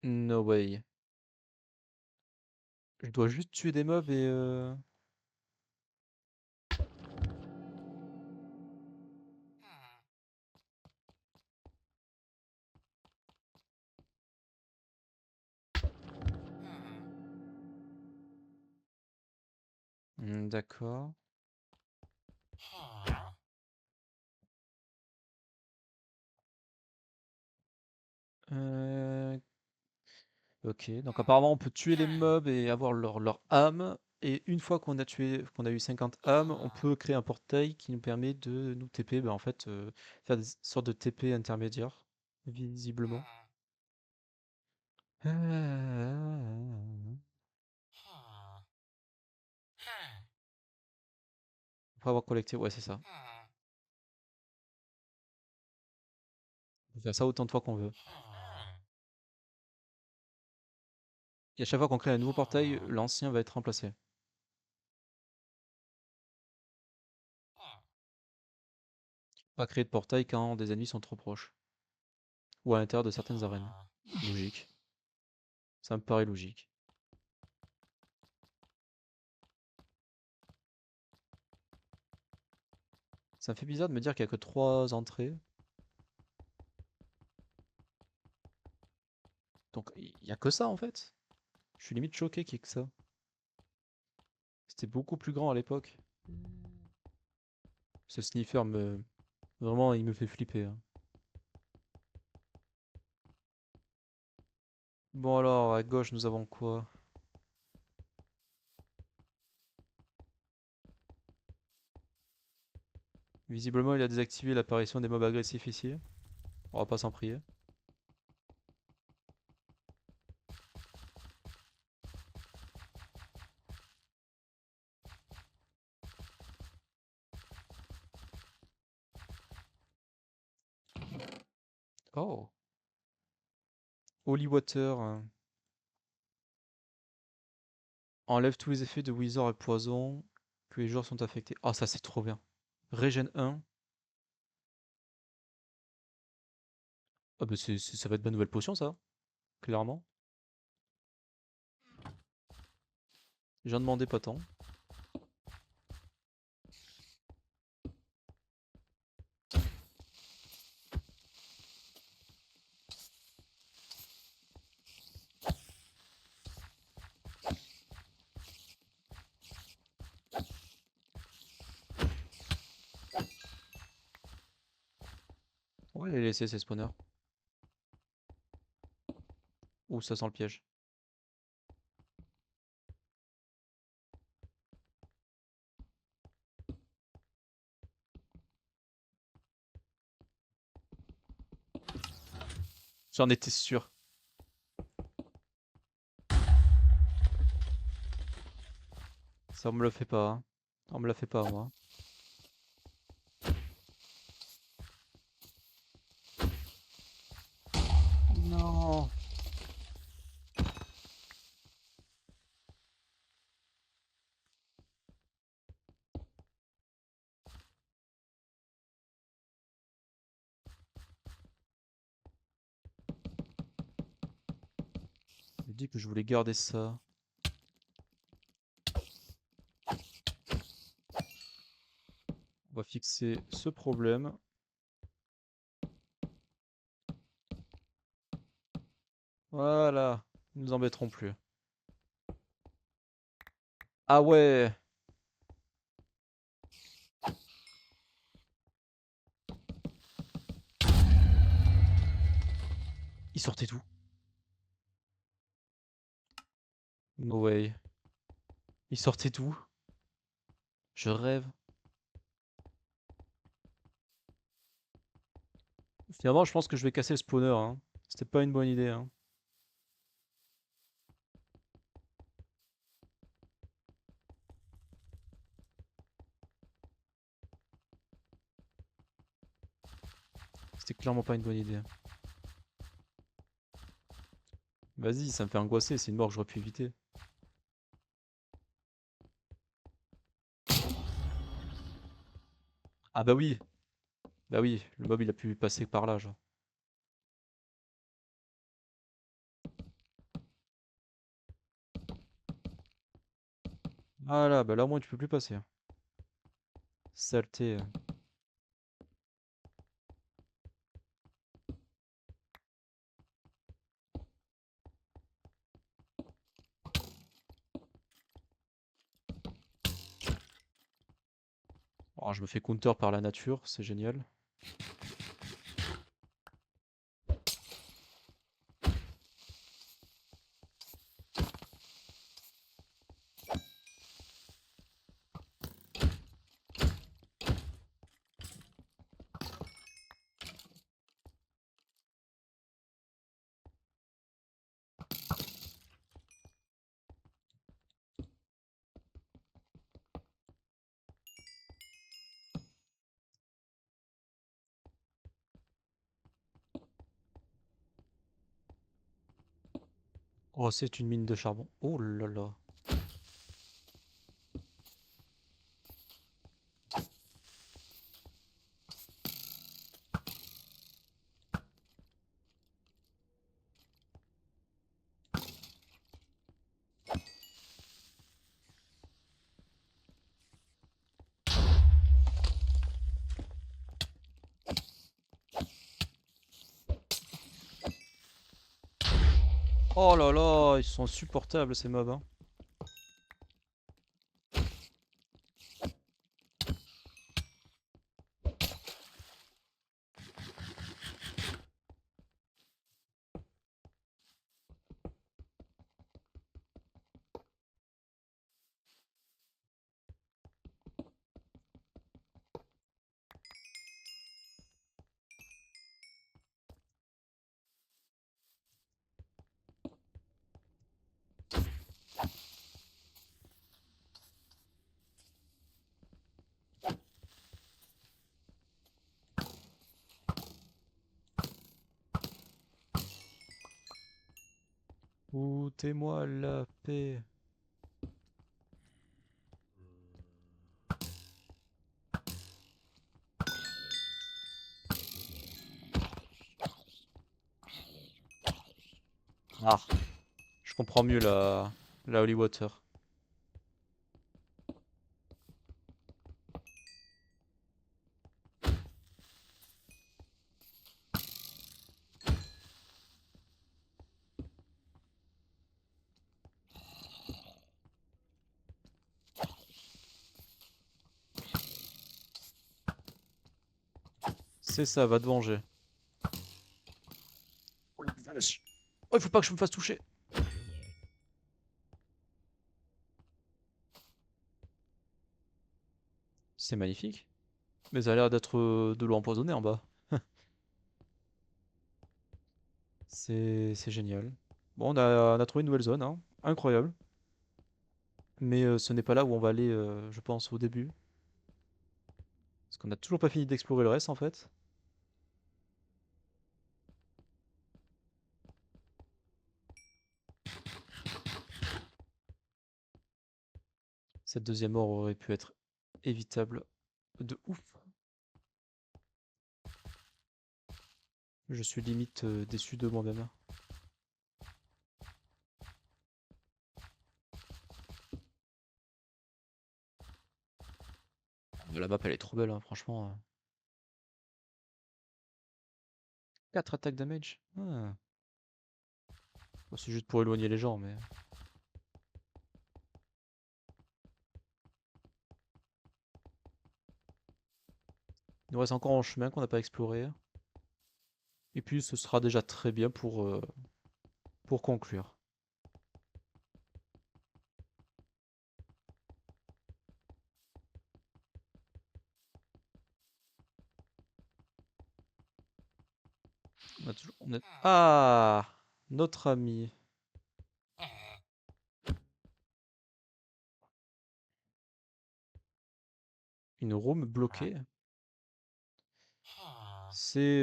No way. Je dois juste tuer des mobs et d'accord. Euh, Ok, donc apparemment on peut tuer les mobs et avoir leur âme. Et une fois qu'on a eu 50 âmes, on peut créer un portail qui nous permet de nous TP, en fait, faire des sortes de TP intermédiaires, visiblement. Après avoir collecté, ouais, c'est ça. On peut faire ça autant de fois qu'on veut. Et à chaque fois qu'on crée un nouveau portail, l'ancien va être remplacé. Pas créer de portail quand des ennemis sont trop proches. Ou à l'intérieur de certaines arènes. Logique. Ça me paraît logique. Ça me fait bizarre de me dire qu'il n'y a que 3 entrées. Donc il n'y a que ça en fait. Je suis limite choqué qu'il y ait que ça. C'était beaucoup plus grand à l'époque. Ce sniffer me... Vraiment, il me fait flipper, hein. Bon alors, à gauche, nous avons quoi? Visiblement, il a désactivé l'apparition des mobs agressifs ici. On va pas s'en prier. Oh, Holy Water, enlève tous les effets de Wizard et Poison que les joueurs sont affectés. Oh, ça c'est trop bien. Regen 1. Ah bah ça va être ma nouvelle potion ça, clairement. J'en demandais pas tant. va les laisser ces spawners. Ouh, ça sent le piège. J'en étais sûr. Ça on me le fait pas, hein. On me la fait pas, moi. Non. J'ai dit que je voulais garder ça. On va fixer ce problème. Voilà. Ils nous embêteront plus. Ah ouais. Ils sortaient d'où? No way. Ils sortaient d'où? Je rêve. Finalement, je pense que je vais casser le spawner, hein. C'était pas une bonne idée, hein. C'était clairement pas une bonne idée. Vas-y, ça me fait angoisser, c'est une mort que j'aurais pu éviter. Ah bah oui. Bah oui, le mob il a pu passer par là, genre. Voilà, bah là au moins tu peux plus passer, hein. Saleté. Oh, je me fais counter par la nature, c'est génial. Oh, c'est une mine de charbon. Oh là là. Oh là là, ils sont insupportables ces mobs, hein. Foutez-moi la paix. Ah, je comprends mieux la Holy Water. C'est ça, va te venger. il faut pas que je me fasse toucher. C'est magnifique. Mais ça a l'air d'être de l'eau empoisonnée en bas. C'est génial. Bon, on a trouvé une nouvelle zone, hein. Incroyable. Mais ce n'est pas là où on va aller, je pense, au début. Parce qu'on n'a toujours pas fini d'explorer le reste, en fait. Cette deuxième mort aurait pu être évitable de ouf. Je suis limite déçu de moi-même. La map, elle est trop belle, hein, franchement. 4 attaques damage. Ah. Bon, c'est juste pour éloigner les gens, mais... Il nous reste encore un chemin qu'on n'a pas exploré. Et puis, ce sera déjà très bien pour conclure. Ah! Notre ami. Une room bloquée. C'est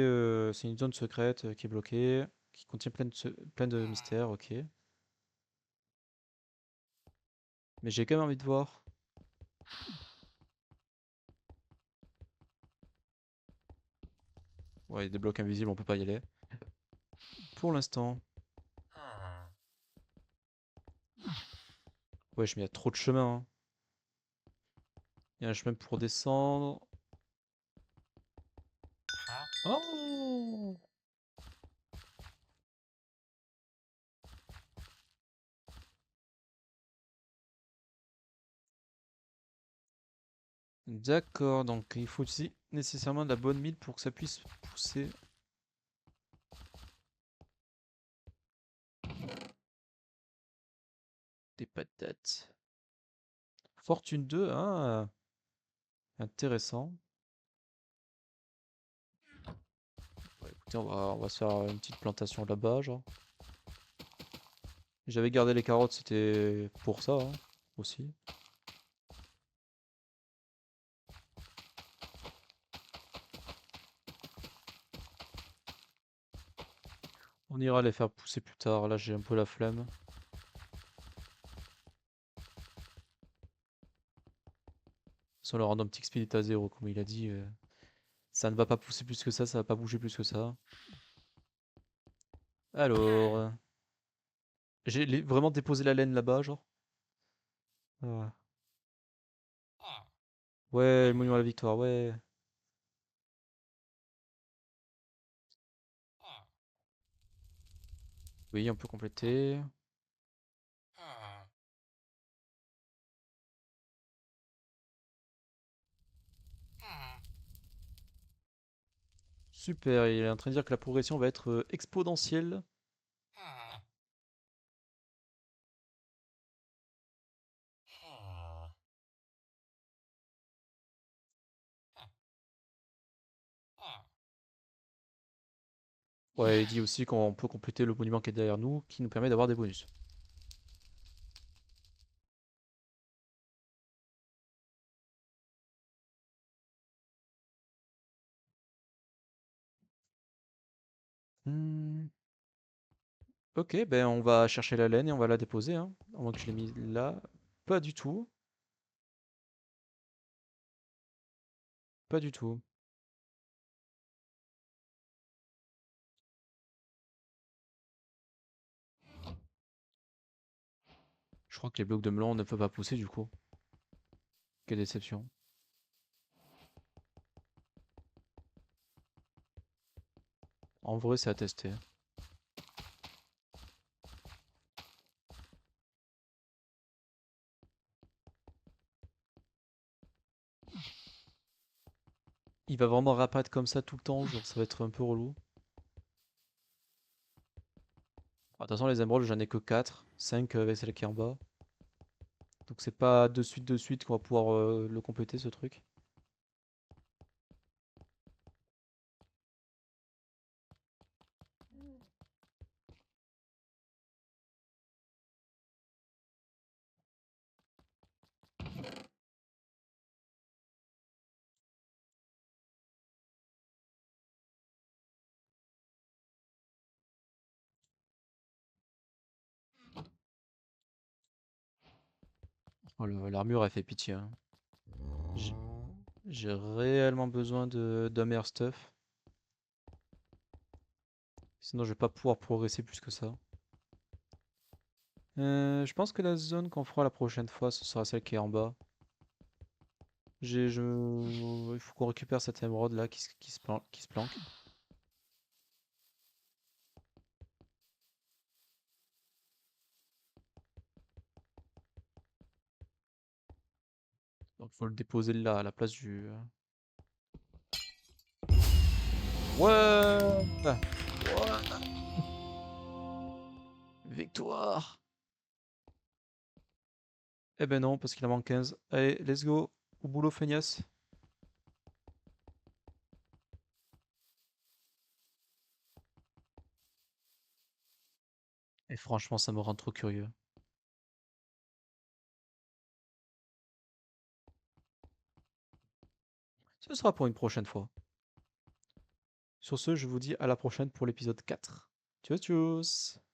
une zone secrète qui est bloquée, qui contient plein de mystères, ok. Mais j'ai quand même envie de voir. Ouais, il y a des blocs invisibles, on peut pas y aller. Pour l'instant. Wesh, mais il y a trop de chemins, hein. Il y a un chemin pour descendre. Oh! D'accord, donc il faut aussi nécessairement de la bonne mine pour que ça puisse pousser. Des patates. Fortune 2, ah, intéressant. Ouais, écoutez, on va se faire une petite plantation là-bas, genre. J'avais gardé les carottes, c'était pour ça, hein, aussi. On ira les faire pousser plus tard, là j'ai un peu la flemme. Sur le random tick speed est à 0, comme il a dit. Ça ne va pas pousser plus que ça va pas bouger plus que ça. Alors, vraiment déposé la laine là-bas, genre. Ah. Ouais, le monument à la victoire, ouais. Oui, on peut compléter. Super, il est en train de dire que la progression va être exponentielle. Ouais, il dit aussi qu'on peut compléter le monument qui est derrière nous, qui nous permet d'avoir des bonus. Hmm. Ok, ben on va chercher la laine et on va la déposer, hein. À moins que je l'ai mis là. Pas du tout. Pas du tout. Je crois que les blocs de melon ne peuvent pas pousser du coup. Quelle déception. En vrai, c'est à tester. Il va vraiment réapparaître comme ça tout le temps, genre ça va être un peu relou. De toute façon, les émeraudes, j'en ai que 4, 5 avec celle qui est en bas. Donc c'est pas de suite qu'on va pouvoir le compléter ce truc. Oh, l'armure, elle fait pitié, hein. J'ai j'ai réellement besoin d'un meilleur stuff. Sinon, je vais pas pouvoir progresser plus que ça. Je pense que la zone qu'on fera la prochaine fois, ce sera celle qui est en bas. Il faut qu'on récupère cette émeraude là qui se planque. Donc il faut le déposer là à la place du. Ouais! Ouais! Victoire! Eh ben non, parce qu'il en manque 15. Allez, let's go. Au boulot, feignasse. Et franchement, ça me rend trop curieux. Ce sera pour une prochaine fois. Sur ce, je vous dis à la prochaine pour l'épisode 4. Tchuss tchuss!